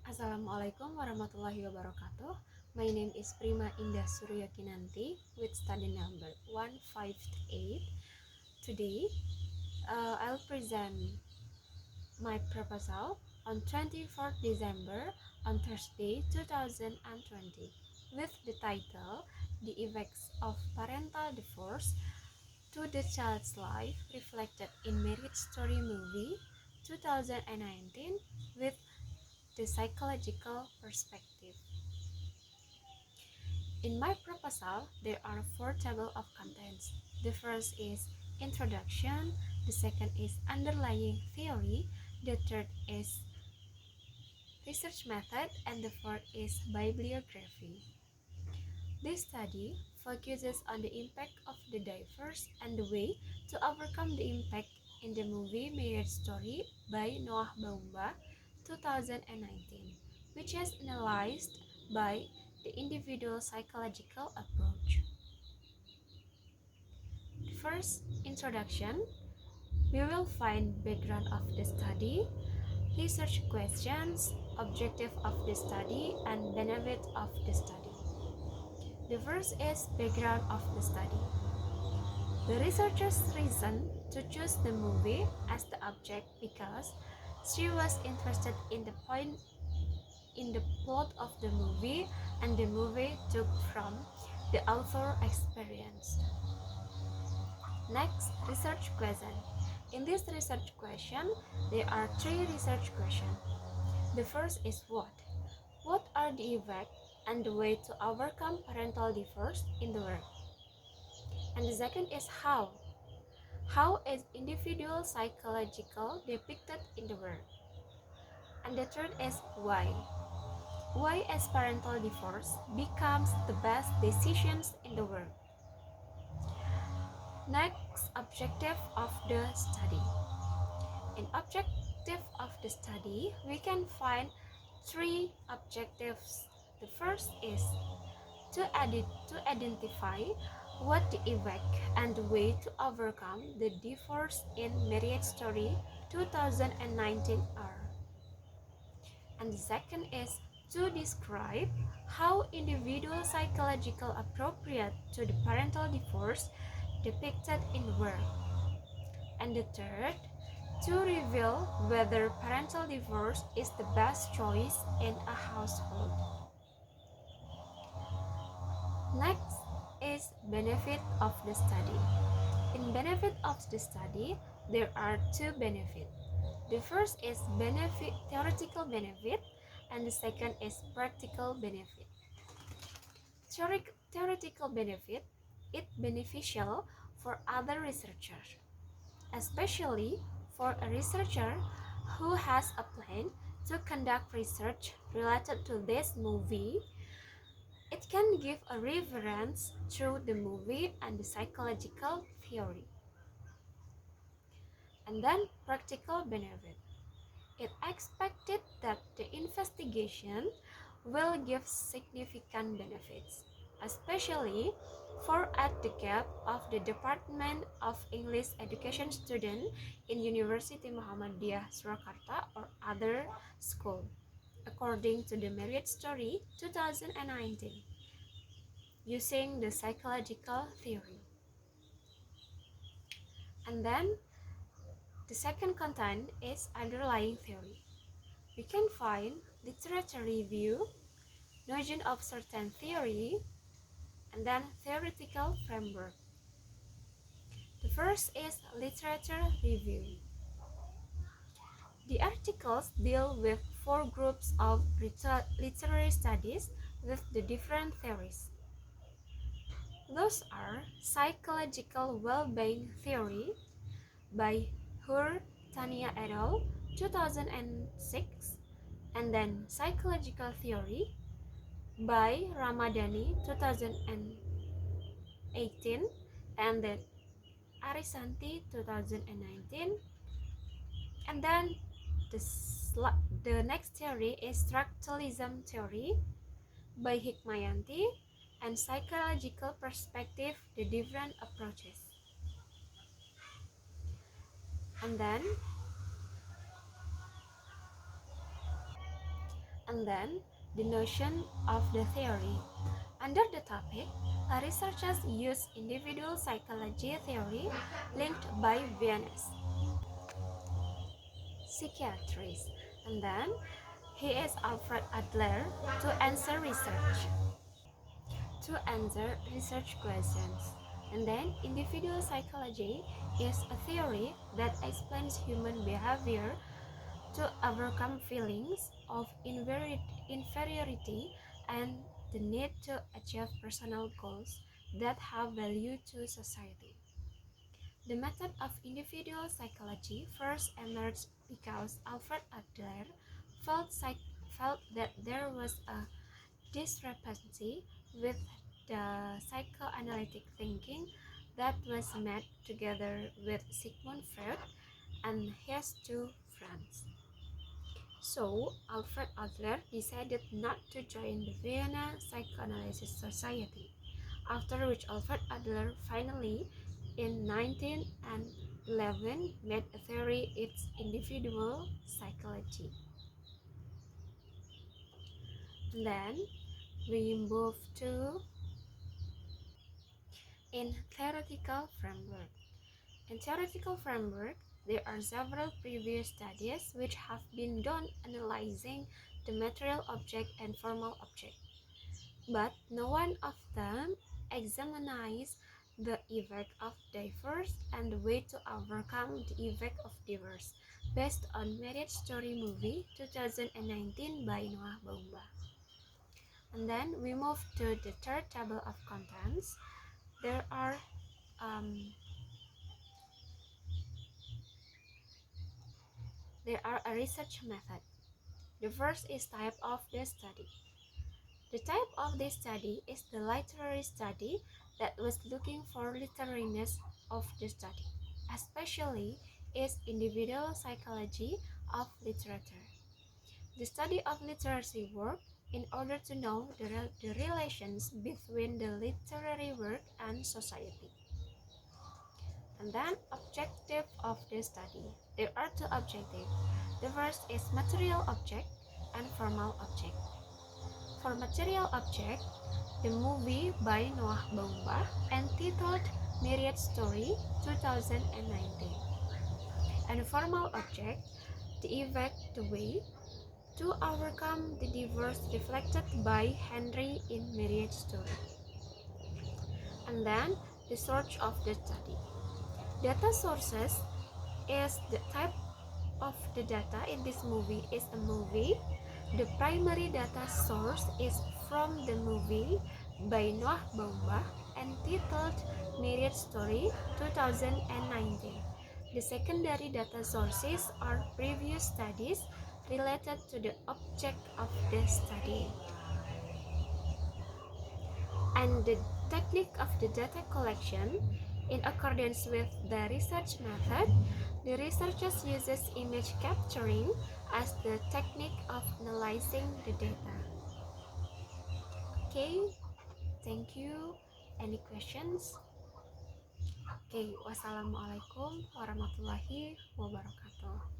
Assalamualaikum warahmatullahi wabarakatuh. My name is Prima Indah Suryakinanti with study number 158. Today, I'll present my proposal on 24th December on Thursday 2020 with the title The Effects of Parental Divorce to the Child's Life Reflected in Marriage Story Movie 2019 with the psychological perspective. In my proposal, there are four tables of contents. The first is introduction, the second is underlying theory, the third is research method, and the fourth is bibliography. This study focuses on the impact of the divorce and the way to overcome the impact in the movie Marriage Story by Noah Baumbach 2019, which is analyzed by the individual psychological approach. First, introduction. We will find background of the study, research questions, objective of the study, and benefit of the study. The first is background of the study. The researcher's reason to choose the movie as the object because she was interested in the plot of the movie, and the movie took from the author experience. Next, research question. In this research question, there are three research questions. The first is what? What are the effects and the way to overcome parental divorce in the world? And the second is how? How is individual psychological depicted in the world? And the third is why? Why is parental divorce becomes the best decisions in the world? Next, objective of the study. In objective of the study, we can find three objectives. The first is to identify what the effect and the way to overcome the divorce in Marriage Story 2019 are. And the second is to describe how individual psychological appropriate to the parental divorce depicted in work. And the third, to reveal whether parental divorce is the best choice in a household. Next is benefit of the study. In benefit of the study, there are two benefits. The first is theoretical benefit, and the second is practical benefit. Theoretical benefit, it's beneficial for other researchers, especially for a researcher who has a plan to conduct research related to this movie. It can give a reference through the movie and the psychological theory. And then practical benefit. It expected that the investigation will give significant benefits, especially for at the gap of the Department of English Education student in University Muhammadiyah Surakarta or other school, according to the Marriage Story 2019, using the psychological theory. And then the second content is underlying theory. We can find literature review, notion of certain theory, and then theoretical framework. The first is literature review. The articles deal with four groups of literary studies with the different theories. Those are psychological well-being theory by Hur Tania et al. 2006, and then psychological theory by Ramadhani 2018, and then Arisanti 2019, and then the next theory is structuralism theory by Hikmayanti, and psychological perspective, the different approaches. And then And then the notion of the theory. Under the topic, researchers use individual psychology theory linked by Vienna's psychiatrist. And then he is Alfred Adler to answer research questions. And then individual psychology is a theory that explains human behavior to overcome feelings of inferiority and the need to achieve personal goals that have value to society. The method of individual psychology first emerged because Alfred Adler felt that there was a discrepancy with the psychoanalytic thinking that was made together with Sigmund Freud and his two friends. So, Alfred Adler decided not to join the Vienna Psychoanalysis Society, after which Alfred Adler finally, in 1911, made a theory its individual psychology. Then, we move to in theoretical framework. In theoretical framework, there are several previous studies which have been done analyzing the material object and formal object, but no one of them examines the effect of diverse and the way to overcome the effect of diverse, based on Marriage Story Movie 2019 by Noah Baumbach. And then we move to the third table of contents. There are a research method. The first is type of the study. The type of the study is the literary study that was looking for literariness of the study, especially its individual psychology of literature. The study of literary work in order to know the relations between the literary work and society. And then objective of the study. There are two objectives. The first is material object and formal object. For material object, the movie by Noah Baumbach entitled Marriage Story 2019. And formal object, the effect, the way to overcome the divorce reflected by Henry in Marriage Story. And then the source of the study. Data sources is the type of the data in this movie is a movie. The primary data source is from the movie by Noah Baumbach entitled Marriage Story 2019. The secondary data sources are previous studies related to the object of the study. And the technique of the data collection, in accordance with the research method, the researchers uses image capturing as the technique of analyzing the data. Okay, thank you. Any questions? Okay, wassalamualaikum warahmatullahi wabarakatuh.